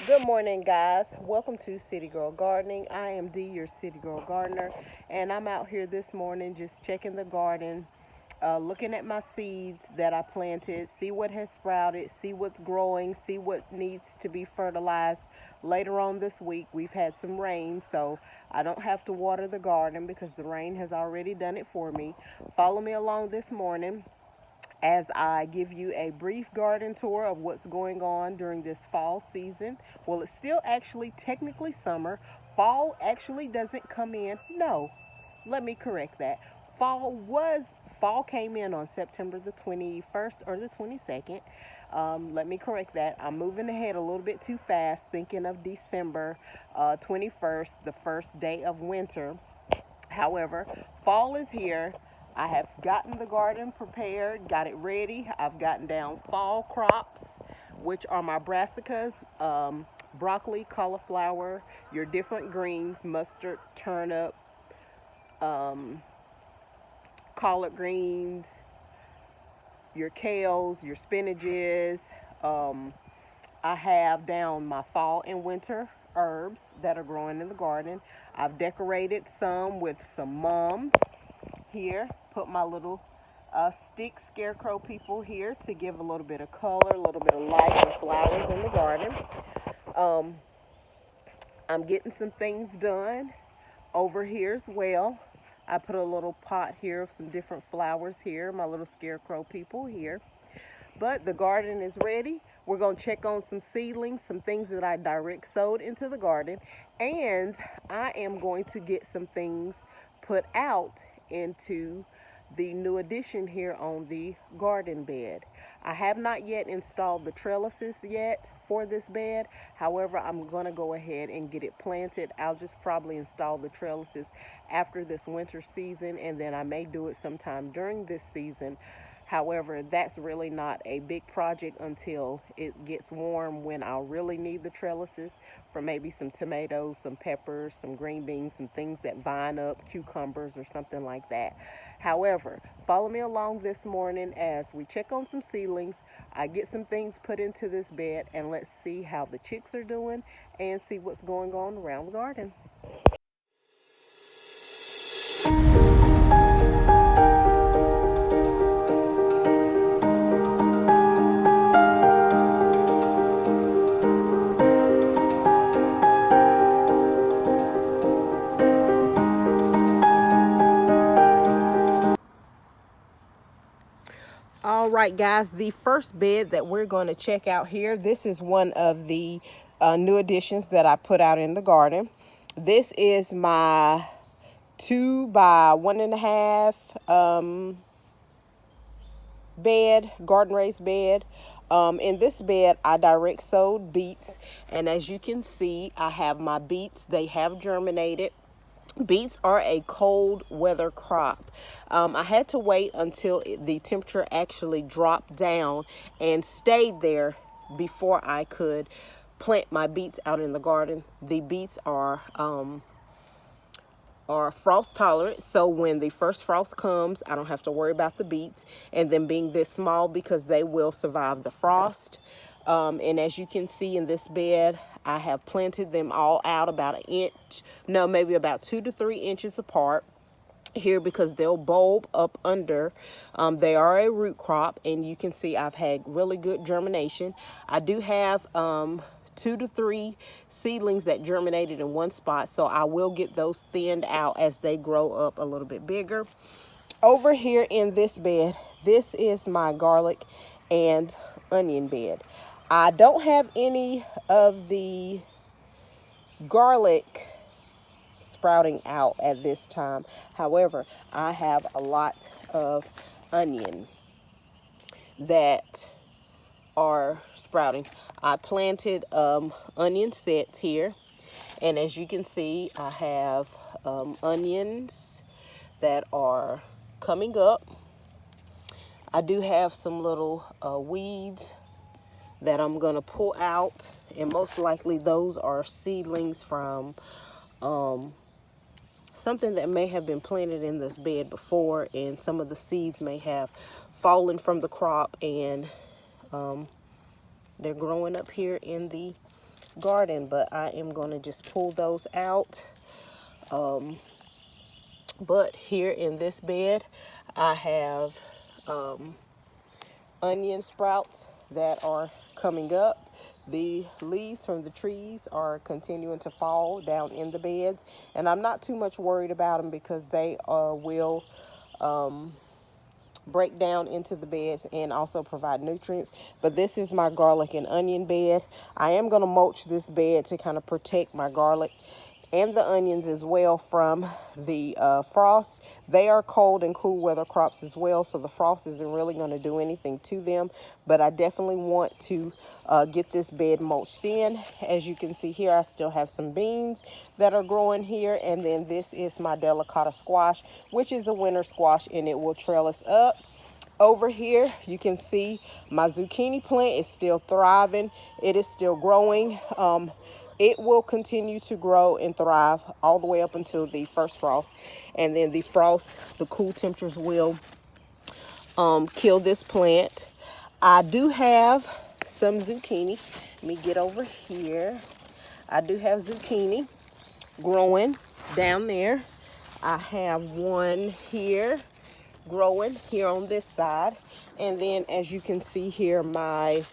Good morning, guys. Welcome to City Girl Gardening. I am Dee, your City Girl Gardener, and I'm out here this morning just checking the garden, looking at my seeds that I planted, see what has sprouted, see what's growing, see what needs to be fertilized. Later on this week, we've had some rain, so I don't have to water the garden because the rain has already done it for me. Follow me along this morning as I give you a brief garden tour of what's going on during this fall season. Well, it's still actually technically summer. Fall actually doesn't come in. No, let me correct that. Fall came in on September the 21st or the 22nd. Let me correct that. I'm moving ahead a little bit too fast, thinking of December 21st, the first day of winter. However, fall is here. I have gotten the garden prepared, got it ready. I've gotten down fall crops, which are my brassicas, broccoli, cauliflower, your different greens, mustard, turnip, um, collard greens, your kales, your spinaches. I have down my fall and winter herbs that are growing in the garden. I've decorated some with some mums here. Put my little stick scarecrow people here to give a little bit of color, a little bit of life and flowers in the garden. Um, I'm getting some things done over here as well. I put a little pot here of some different flowers here, my little scarecrow people here. But the garden is ready. We're going to check on some seedlings, some things that I direct sowed into the garden. And I am going to get some things put out into the new addition here on the garden bed. I have not yet installed the trellises yet for this bed. However, I'm going to go ahead and get it planted. I'll just probably install the trellises after this winter season, and then I may do it sometime during this season. However, that's really not a big project until it gets warm, when I'll really need the trellises for maybe some tomatoes, some peppers, some green beans, some things that vine up, cucumbers or something like that. However, follow me along this morning as we check on some seedlings. I get some things put into this bed, and let's see how the chicks are doing and see what's going on around the garden. All right, guys, the first bed that we're going to check out here, this is one of the new additions that I put out in the garden. This is my 2 by 1.5 bed, garden raised bed. In this bed, I direct sowed beets, and as you can see, I have my beets. They have germinated. Beets are a cold weather crop. I had to wait until the temperature actually dropped down and stayed there before I could plant my beets out in the garden. The beets are frost tolerant, so when the first frost comes, I don't have to worry about the beets and them being this small, because they will survive the frost. And as you can see in this bed, I have planted them all out about an inch, no, maybe about 2 to 3 inches apart here, because they'll bulb up under. They are a root crop, and you can see I've had really good germination. I do have 2 to 3 seedlings that germinated in one spot, so I will get those thinned out as they grow up a little bit bigger. Over here in this bed, this is my garlic and onion bed. I don't have any of the garlic sprouting out at this time. However, I have a lot of onion that are sprouting. I planted onion sets here, and as you can see, I have onions that are coming up. I do have some little weeds that I'm going to pull out, and most likely those are seedlings from something that may have been planted in this bed before, and some of the seeds may have fallen from the crop and They're growing up here in the garden, but I am going to just pull those out. But here in this bed, I have onion sprouts that are coming up. The leaves from the trees are continuing to fall down in the beds, and I'm not too much worried about them because they will break down into the beds and also provide nutrients. But this is my garlic and onion bed. I am going to mulch this bed to kind of protect my garlic and the onions as well from the frost. They are cold and cool weather crops as well, so the frost isn't really going to do anything to them, but I definitely want to get this bed mulched in. As you can see here, I still have some beans that are growing here, and then this is my delicata squash, which is a winter squash, and it will trellis up. Over here, you can see my zucchini plant is still thriving. It is still growing. It will continue to grow and thrive all the way up until the first frost. And then the frost, the cool temperatures will kill this plant. I do have some zucchini. Let me get over here. I do have zucchini growing down there. I have one here growing here on this side. And then as you can see here, my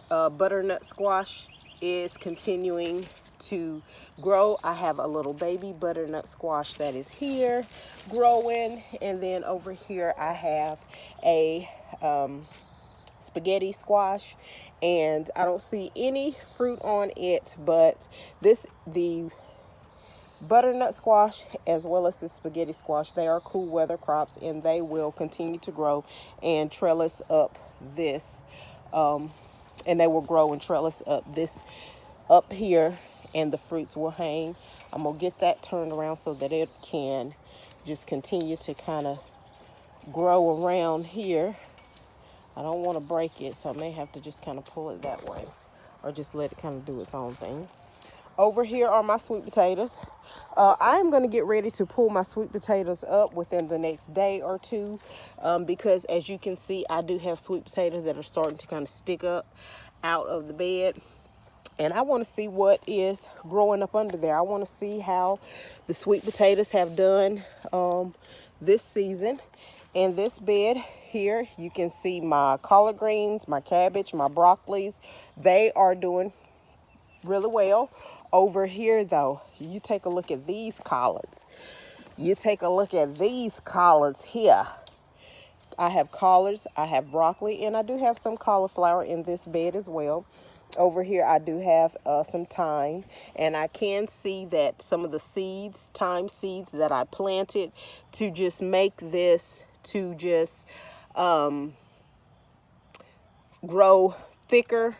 butternut squash is continuing to grow. I have a little baby butternut squash that is here growing, and then over here I have a spaghetti squash, and I don't see any fruit on it, but the butternut squash as well as the spaghetti squash, they are cool weather crops, and they will continue to grow and trellis up this and they will grow and trellis up this up here, and the fruits will hang. I'm gonna get that turned around so that it can just continue to kind of grow around here. I don't want to break it, so I may have to just kind of pull it that way or just let it kind of do its own thing. Over here are my sweet potatoes. I am going to get ready to pull my sweet potatoes up within the next day or two, because as you can see, I do have sweet potatoes that are starting to kind of stick up out of the bed. And I want to see what is growing up under there. I want to see how the sweet potatoes have done this season. In this bed here, you can see my collard greens, my cabbage, my broccolis. They are doing really well. Over here, though, you take a look at these collards. You take a look at these collards here. I have collards, I have broccoli, and I do have some cauliflower in this bed as well. Over here, I do have some thyme, and I can see that some of the seeds, thyme seeds that I planted to just make this, to just grow thicker,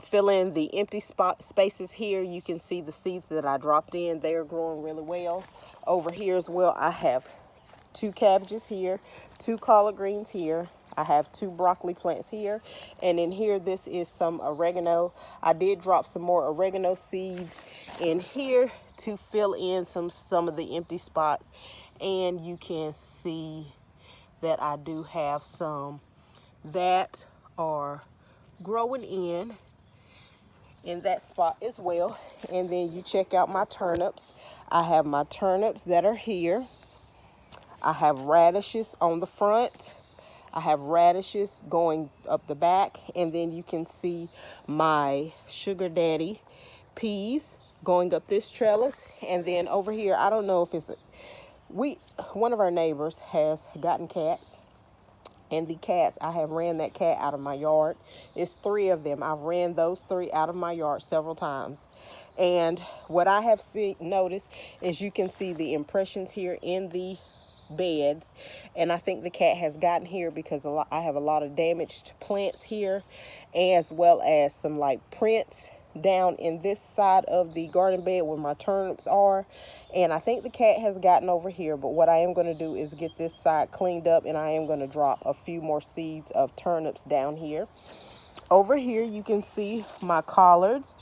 fill in the empty spaces here. You can see the seeds that I dropped in. They are growing really well. Over here as well, I have 2 cabbages here, 2 collard greens here. I have 2 broccoli plants here, and in here this is some oregano. I did drop some more oregano seeds in here to fill in some of the empty spots, and you can see that I do have some that are growing in that spot as well. And then you check out my turnips. I have my turnips that are here. I have radishes on the front. I have radishes going up the back, and then you can see my sugar daddy peas going up this trellis. And then over here, I don't know if it's one of our neighbors has gotten cats, and the cats, I have ran that cat out of my yard. It's 3 of them. I've ran those 3 out of my yard several times. And what I have noticed is you can see the impressions here in the beds, and I think the cat has gotten here because I have a lot of damaged plants here, as well as some like prints down in this side of the garden bed where my turnips are, and I think the cat has gotten over here. But what I am going to do is get this side cleaned up, and I am going to drop a few more seeds of turnips down here. Over here you can see my collards,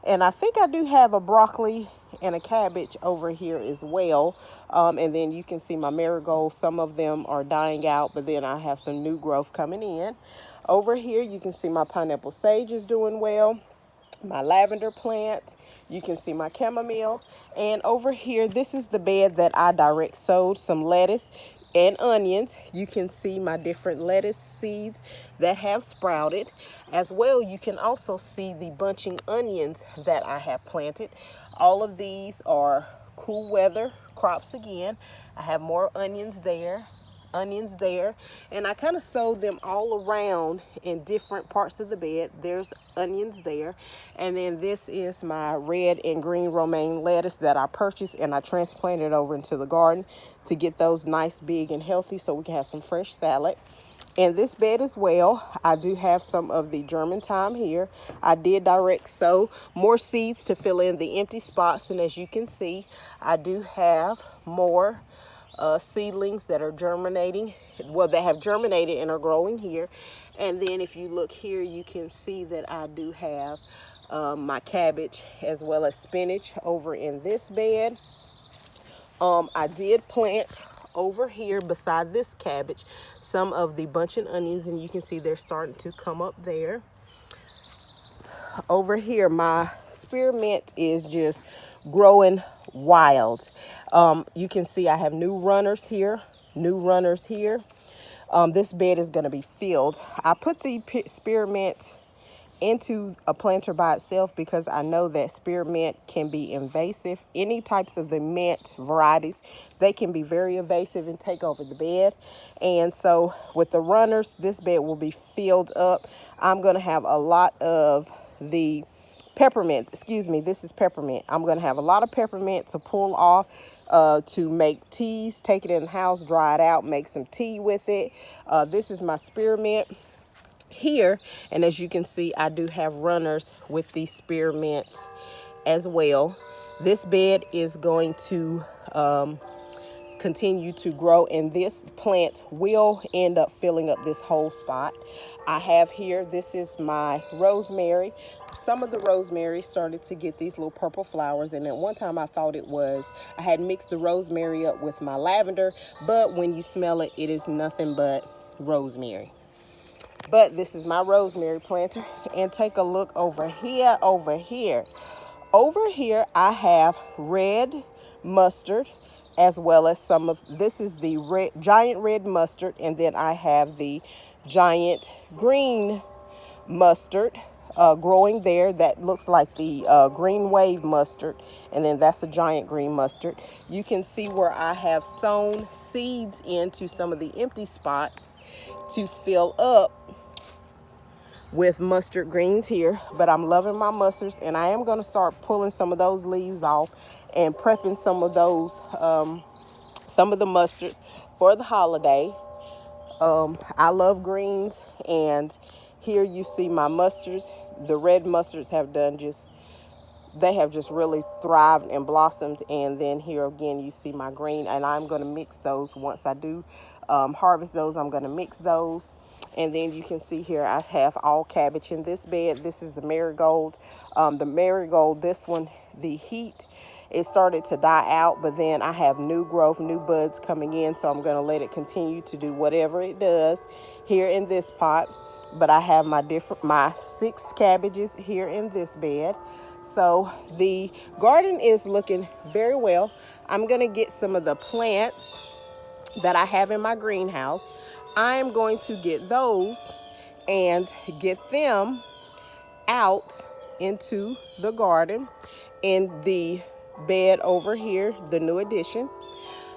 and I think I do have a broccoli and a cabbage over here as well. And then you can see my marigolds. Some of them are dying out, but then I have some new growth coming in. Over here, you can see my pineapple sage is doing well. My lavender plant. You can see my chamomile. And over here, this is the bed that I direct sowed some lettuce and onions. You can see my different lettuce seeds that have sprouted. As well, you can also see the bunching onions that I have planted. All of these are cool weather crops again. I have more onions there, and I kind of sowed them all around in different parts of the bed. There's onions there, and then this is my red and green romaine lettuce that I purchased and I transplanted over into the garden to get those nice, big, and healthy so we can have some fresh salad. In this bed as well, I do have some of the German thyme here. I did direct sow more seeds to fill in the empty spots, and as you can see, I do have more seedlings that are germinating, well, that have germinated and are growing here. And then if you look here, you can see that I do have my cabbage as well as spinach over in this bed. I did plant over here beside this cabbage some of the bunching onions, and you can see they're starting to come up there. Over here, my spearmint is just growing wild. You can see I have new runners here. This bed is going to be filled. I put the spearmint into a planter by itself because I know that spearmint can be invasive. Any types of the mint varieties, they can be very invasive and take over the bed. And so with the runners, this bed will be filled up. I'm going to have a lot of the peppermint. Excuse me, this is peppermint. I'm going to have a lot of peppermint to pull off to make teas. Take it in the house, dry it out, make some tea with it. This is my spearmint here, and as you can see, I do have runners with the spearmint as well. This bed is going to continue to grow, and this plant will end up filling up this whole spot. I have here, this is my rosemary. Some of the rosemary started to get these little purple flowers, and at one time I thought it was, I had mixed the rosemary up with my lavender, but when you smell it, it is nothing but rosemary. But this is my rosemary planter, and take a look over here. Over here, I have red mustard, as well as some of, this is the giant red mustard, and then I have the giant green mustard growing there. That looks like the Greenwave mustard, and then that's a giant green mustard. You can see where I have sown seeds into some of the empty spots to fill up with mustard greens here. But I'm loving my mustards, and I am going to start pulling some of those leaves off and prepping some of those some of the mustards for the holiday. I love greens, and here you see my mustards. The red mustards have done they have just really thrived and blossomed. And then here again you see my green, and I'm going to mix those once I do harvest those. I'm going to mix those. And then you can see here I have all cabbage in this bed. This is the marigold. The marigold, this one, the heat, it started to die out, but then I have new growth, new buds coming in, so I'm going to let it continue to do whatever it does here in this pot. But I have my 6 cabbages here in this bed. So the garden is looking very well. I'm going to get some of the plants that I have in my greenhouse. I am going to get those and get them out into the garden in the bed over here, the new addition.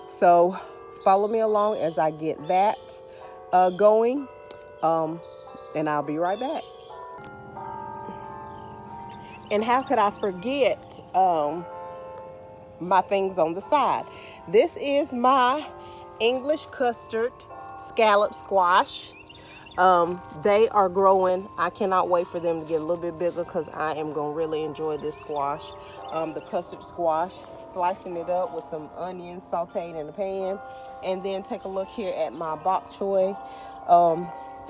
So follow me along as I get that going, and I'll be right back. And how could I forget my things on the side? This is my English custard scallop squash. They are growing. I cannot wait for them to get a little bit bigger because I am going to really enjoy this squash. The custard squash, slicing it up with some onions sauteed in a pan. And then take a look here at my bok choy.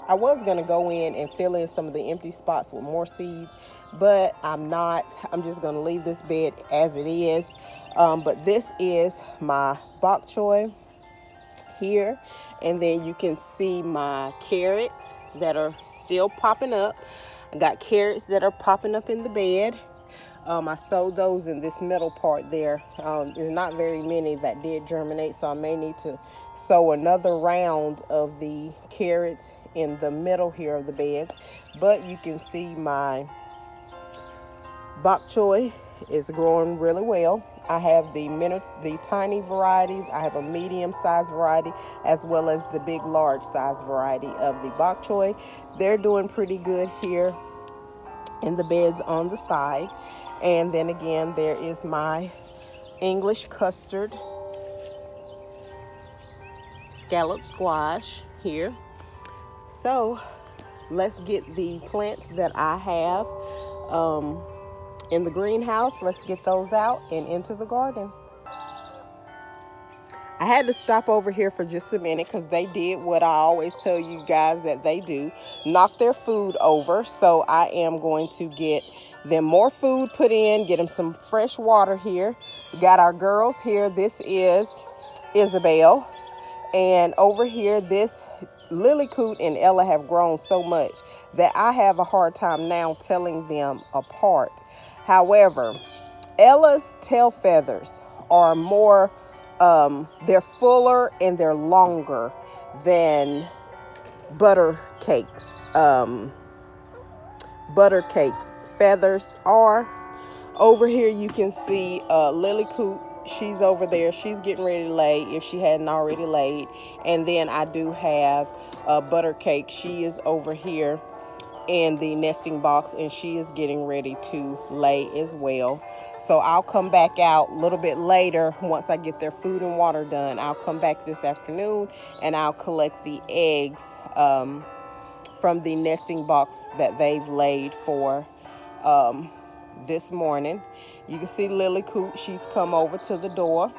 I was going to go in and fill in some of the empty spots with more seeds, but I'm not. I'm just going to leave this bed as it is. But this is my bok choy here, and then you can see my carrots that are still popping up. I got carrots that are popping up in the bed. I sowed those in this middle part there. There's not very many that did germinate, so I may need to sow another round of the carrots in the middle here of the beds. But you can see my bok choy is growing really well. I have the tiny varieties. I have a medium-sized variety as well as the big, large-size variety of the bok choy. They're doing pretty good here in the beds on the side. And then again, there is my English custard scallop squash here. So let's get the plants that I have in the greenhouse. Let's get those out and into the garden. I had to stop over here for just a minute because they did what I always tell you guys that they do, knock their food over. So I am going to get them more food put in, get them some fresh water here. We got our girls here. This is Isabelle. And over here, this Lillie-Coot and Ella have grown so much that I have a hard time now telling them apart. However, Ella's tail feathers are more, they're fuller and they're longer than Buttercake's. Buttercake's feathers are. Over here you can see Lillie-Coot. She's over there. She's getting ready to lay if she hadn't already laid. And then I do have Buttercake. She is over here in the nesting box and she is getting ready to lay as well. So I'll come back out a little bit later once I get their food and water done. I'll come back this afternoon and I'll collect the eggs from the nesting box that they've laid for this morning. You can see Lillie-Coot. She's come over to the door.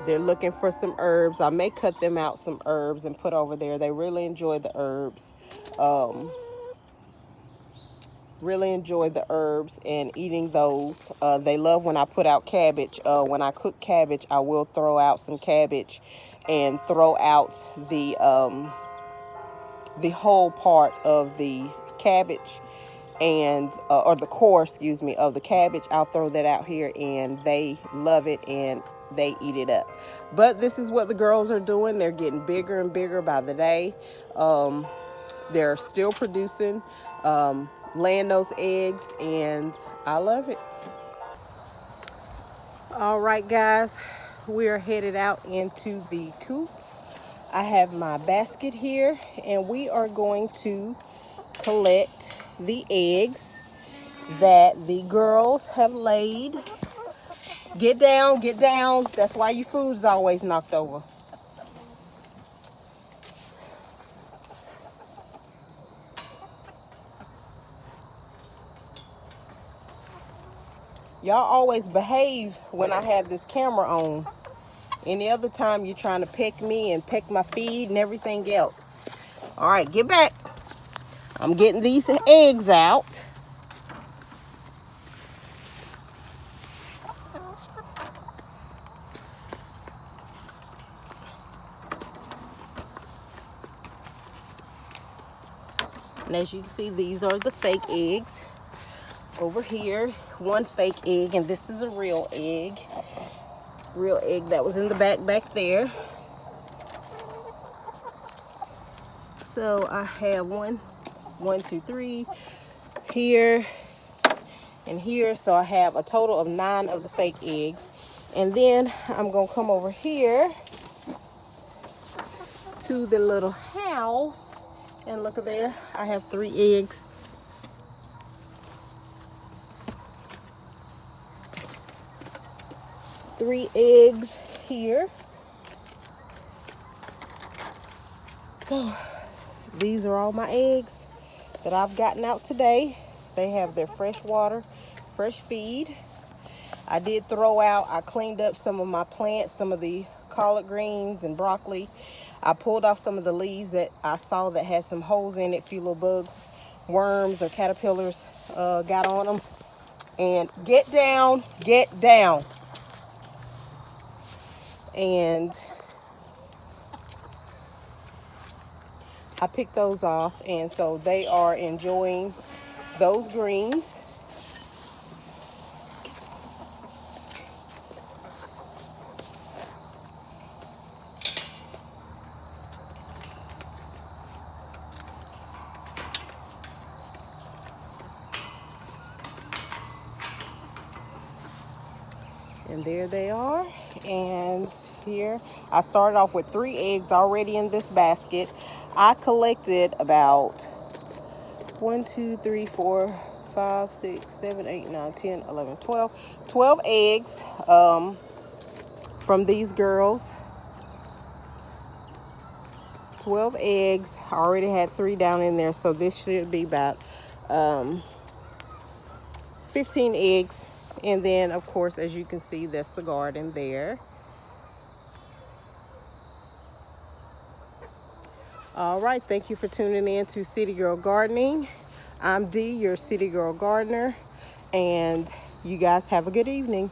They're looking for some herbs. I may cut them out some herbs and put over there. They really enjoy the herbs. Really enjoy the herbs and eating those. They love when I put out cabbage. When I cook cabbage, I will throw out some cabbage and throw out the whole part of the cabbage and or the core, excuse me, of the cabbage. I'll throw that out here and they love it and they eat it up. But this is what the girls are doing. They're getting bigger and bigger by the day. They're still producing, laying those eggs, and I love it. All right, guys, we are headed out into the coop. I have my basket here, and we are going to collect the eggs that the girls have laid. Get down, get down. That's why your food's always knocked over. Y'all always behave when I have this camera on. Any other time you're trying to peck me and peck my feed and everything else. All right, get back. I'm getting these eggs out. And as you can see, these are the fake eggs. Over here, one fake egg, and this is a real egg. Real egg that was in the back there. So I have one, two, three here and here. So I have a total of 9 of the fake eggs. And then I'm gonna come over here to the little house and look at there. I have 3 eggs. Three eggs here. So these are all my eggs that I've gotten out today. They have their fresh water, fresh feed. I did throw out, I cleaned up some of my plants, some of the collard greens and broccoli. I pulled off some of the leaves that I saw that had some holes in it, a few little bugs, worms or caterpillars got on them. And get down, get down. and I picked those off, and so they are enjoying those greens. And there they are. And here, I started off with 3 eggs already in this basket. I collected about 1, 2, 3, 4, 5, 6, 7, 8, 9, 10, 11, 12 eggs from these girls. 12 eggs. I already had 3 down in there, so this should be about 15 eggs. And then, of course, as you can see, that's the garden there. All right, thank you for tuning in to City Girl Gardening. I'm Dee, your City Girl Gardener, and you guys have a good evening.